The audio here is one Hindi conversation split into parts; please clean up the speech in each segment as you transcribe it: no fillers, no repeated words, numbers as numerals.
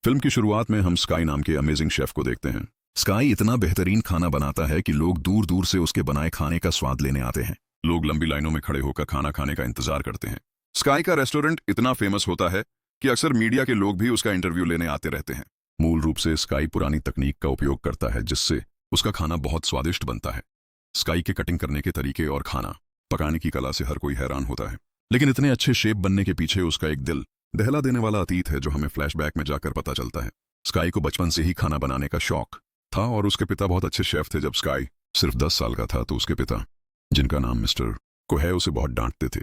फिल्म की शुरुआत में हम स्काई नाम के अमेजिंग शेफ को देखते हैं। स्काई इतना बेहतरीन खाना बनाता है कि लोग दूर दूर से उसके बनाए खाने का स्वाद लेने आते हैं। लोग लंबी लाइनों में खड़े होकर खाना खाने का इंतजार करते हैं। स्काई का रेस्टोरेंट इतना फेमस होता है कि अक्सर मीडिया के लोग भी उसका इंटरव्यू लेने आते रहते हैं। मूल रूप से स्काई पुरानी तकनीक का उपयोग करता है जिससे उसका खाना बहुत स्वादिष्ट बनता है। स्काई के कटिंग करने के तरीके और खाना पकाने की कला से हर कोई हैरान होता है, लेकिन इतने अच्छे शेफ बनने के पीछे उसका एक दिल दहला देने वाला अतीत है जो हमें फ्लैशबैक में जाकर पता चलता है। स्काई को बचपन से ही खाना बनाने का शौक था और उसके पिता बहुत अच्छे शेफ थे। जब स्काई सिर्फ 10 साल का था तो उसके पिता, जिनका नाम मिस्टर को है, उसे बहुत डांटते थे।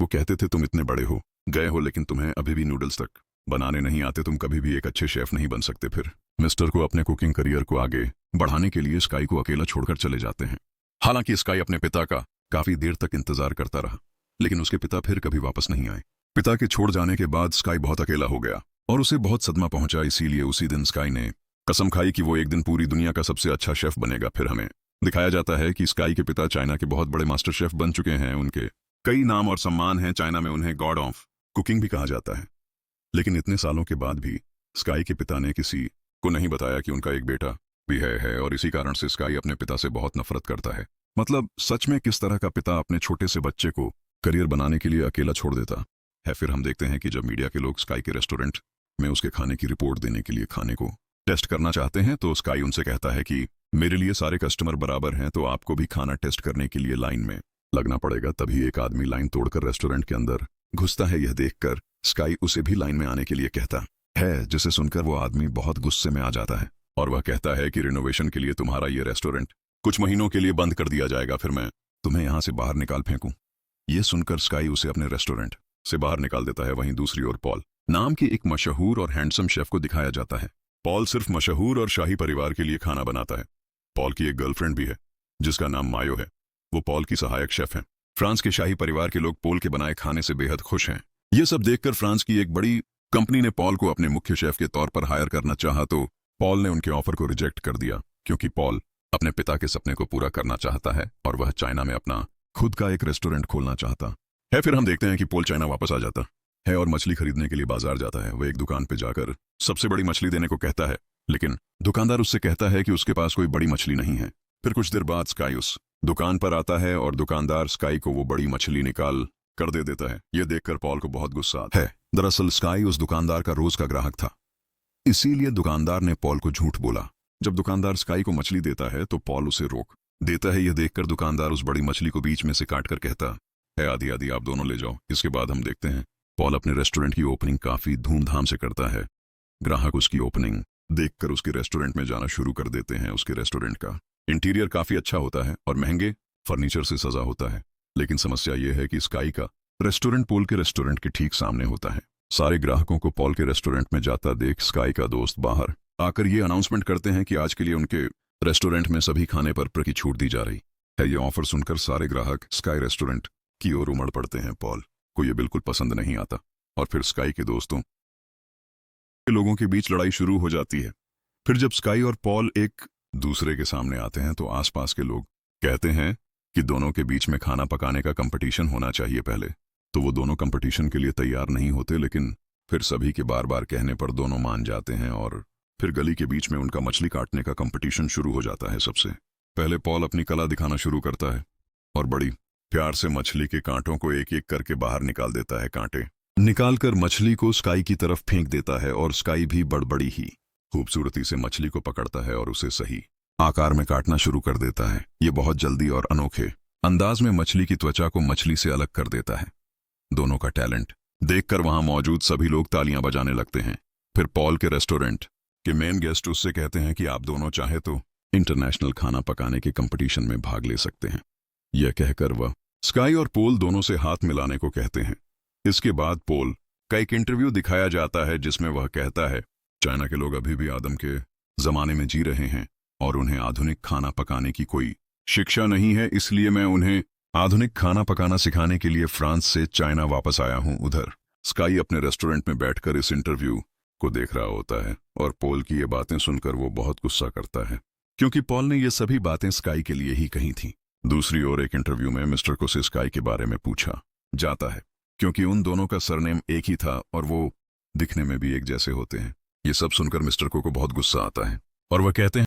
वो कहते थे, तुम इतने बड़े हो गए हो लेकिन तुम्हें अभी भी नूडल्स तक बनाने नहीं आते, तुम कभी भी एक अच्छे शेफ नहीं बन सकते। फिर मिस्टर को अपने कुकिंग करियर को आगे बढ़ाने के लिए स्काई को अकेला छोड़कर चले जाते हैं। हालांकि स्काई अपने पिता का काफी देर तक इंतजार करता रहा, लेकिन उसके पिता फिर कभी वापस नहीं आए। पिता के छोड़ जाने के बाद स्काई बहुत अकेला हो गया और उसे बहुत सदमा पहुंचा। इसीलिए उसी दिन स्काई ने कसम खाई कि वो एक दिन पूरी दुनिया का सबसे अच्छा शेफ बनेगा। फिर हमें दिखाया जाता है कि स्काई के पिता चाइना के बहुत बड़े मास्टर शेफ बन चुके हैं। उनके कई नाम और सम्मान हैं। चाइना में उन्हें गॉड ऑफ कुकिंग भी कहा जाता है। लेकिन इतने सालों के बाद भी स्काई के पिता ने किसी को नहीं बताया कि उनका एक बेटा भी है और इसी कारण से स्काई अपने पिता से बहुत नफरत करता है। मतलब सच में किस तरह का पिता अपने छोटे से बच्चे को करियर बनाने के लिए अकेला छोड़ देता है। फिर हम देखते हैं कि जब मीडिया के लोग स्काई के रेस्टोरेंट में उसके खाने की रिपोर्ट देने के लिए खाने को टेस्ट करना चाहते हैं तो स्काई उनसे कहता है कि मेरे लिए सारे कस्टमर बराबर हैं, तो आपको भी खाना टेस्ट करने के लिए लाइन में लगना पड़ेगा। तभी एक आदमी लाइन तोड़कर रेस्टोरेंट के अंदर घुसता है। यह देखकर स्काई उसे भी लाइन में आने के लिए कहता है, जिसे सुनकर वो आदमी बहुत गुस्से में आ जाता है और वह कहता है कि रिनोवेशन के लिए तुम्हारा ये रेस्टोरेंट कुछ महीनों के लिए बंद कर दिया जाएगा, फिर मैं तुम्हें यहां से बाहर निकाल फेंकूं। यह सुनकर स्काई उसे अपने रेस्टोरेंट से बाहर निकाल देता है। वहीं दूसरी ओर पॉल नाम के एक मशहूर और हैंडसम शेफ को दिखाया जाता है। पॉल सिर्फ मशहूर और शाही परिवार के लिए खाना बनाता है। पॉल की एक गर्लफ्रेंड भी है जिसका नाम मायो है। वो पॉल की सहायक शेफ है। फ्रांस के शाही परिवार के लोग पॉल के बनाए खाने से बेहद खुश हैं। ये सब देखकर फ्रांस की एक बड़ी कंपनी ने पॉल को अपने मुख्य शेफ के तौर पर हायर करना चाहा तो पॉल ने उनके ऑफर को रिजेक्ट कर दिया, क्योंकि पॉल अपने पिता के सपने को पूरा करना चाहता है और वह चाइना में अपना खुद का एक रेस्टोरेंट खोलना चाहता है। फिर हम देखते हैं कि पॉल चाइना वापस आ जाता है और मछली खरीदने के लिए बाजार जाता है। वह एक दुकान पर जाकर सबसे बड़ी मछली देने को कहता है, लेकिन दुकानदार उससे कहता है कि उसके पास कोई बड़ी मछली नहीं है। फिर कुछ देर बाद स्काई उस दुकान पर आता है और दुकानदार स्काई को वो बड़ी मछली निकाल कर दे देता है। यह देखकर पॉल को बहुत गुस्सा आता है। दरअसल स्काई उस दुकानदार का रोज का ग्राहक था, इसीलिए दुकानदार ने पॉल को झूठ बोला। जब दुकानदार स्काई को मछली देता है तो पॉल उसे रोक देता है। यह देखकर दुकानदार उस बड़ी मछली को बीच में से काट कर कहता है, आधी आधी आप दोनों ले जाओ। इसके बाद हम देखते हैं पॉल अपने रेस्टोरेंट की ओपनिंग काफी धूमधाम से करता है। ग्राहक उसकी ओपनिंग देखकर उसके रेस्टोरेंट में जाना शुरू कर देते हैं। उसके रेस्टोरेंट का इंटीरियर काफी अच्छा होता है और महंगे फर्नीचर से सजा होता है। लेकिन समस्या यह है कि स्काई का रेस्टोरेंट पॉल के रेस्टोरेंट के ठीक सामने होता है। सारे ग्राहकों को पॉल के रेस्टोरेंट में जाता देख स्काई का दोस्त बाहर आकर ये अनाउंसमेंट करते हैं कि आज के लिए उनके रेस्टोरेंट में सभी खाने पर की छूट दी जा रही है। ये ऑफर सुनकर सारे ग्राहक स्काई रेस्टोरेंट की ओर उमड़ पड़ते हैं। पॉल को यह बिल्कुल पसंद नहीं आता और फिर स्काई के दोस्तों के लोगों के बीच लड़ाई शुरू हो जाती है। फिर जब स्काई और पॉल एक दूसरे के सामने आते हैं तो आसपास के लोग कहते हैं कि दोनों के बीच में खाना पकाने का कंपटीशन होना चाहिए। पहले तो वो दोनों कंपटीशन के लिए तैयार नहीं होते, लेकिन फिर सभी के बार बार कहने पर दोनों मान जाते हैं और फिर गली के बीच में उनका मछली काटने का कंपटीशन शुरू हो जाता है। सबसे पहले पॉल अपनी कला दिखाना शुरू करता है और बड़ी प्यार से मछली के कांटों को एक एक करके बाहर निकाल देता है। कांटे निकालकर मछली को स्काई की तरफ फेंक देता है और स्काई भी बड़ी ही खूबसूरती से मछली को पकड़ता है और उसे सही आकार में काटना शुरू कर देता है। ये बहुत जल्दी और अनोखे अंदाज में मछली की त्वचा को मछली से अलग कर देता है। दोनों का टैलेंट देखकर वहां मौजूद सभी लोग तालियां बजाने लगते हैं। फिर पॉल के रेस्टोरेंट के मेन गेस्ट उससे कहते हैं कि आप दोनों चाहे तो इंटरनेशनल खाना पकाने के कंपटीशन में भाग ले सकते हैं। यह कहकर वह स्काई और पॉल दोनों से हाथ मिलाने को कहते हैं। इसके बाद पॉल का एक इंटरव्यू दिखाया जाता है जिसमें वह कहता है, चाइना के लोग अभी भी आदम के जमाने में जी रहे हैं और उन्हें आधुनिक खाना पकाने की कोई शिक्षा नहीं है, इसलिए मैं उन्हें आधुनिक खाना पकाना सिखाने के लिए फ्रांस से चाइना वापस आया हूं। उधर स्काई अपने रेस्टोरेंट में बैठकर इस इंटरव्यू को देख रहा होता है और पॉल की ये बातें सुनकर वो बहुत गुस्सा करता है, क्योंकि पॉल ने ये सभी बातें स्काई के लिए ही कही थी। दूसरी ओर एक इंटरव्यू में मिस्टर को से स्काई के बारे में पूछा जाता है, क्योंकि उन दोनों का सरनेम एक ही था और वो दिखने में भी एक जैसे होते हैं। ये सब सुनकर मिस्टर को बहुत गुस्सा आता है और वह कहते हैं,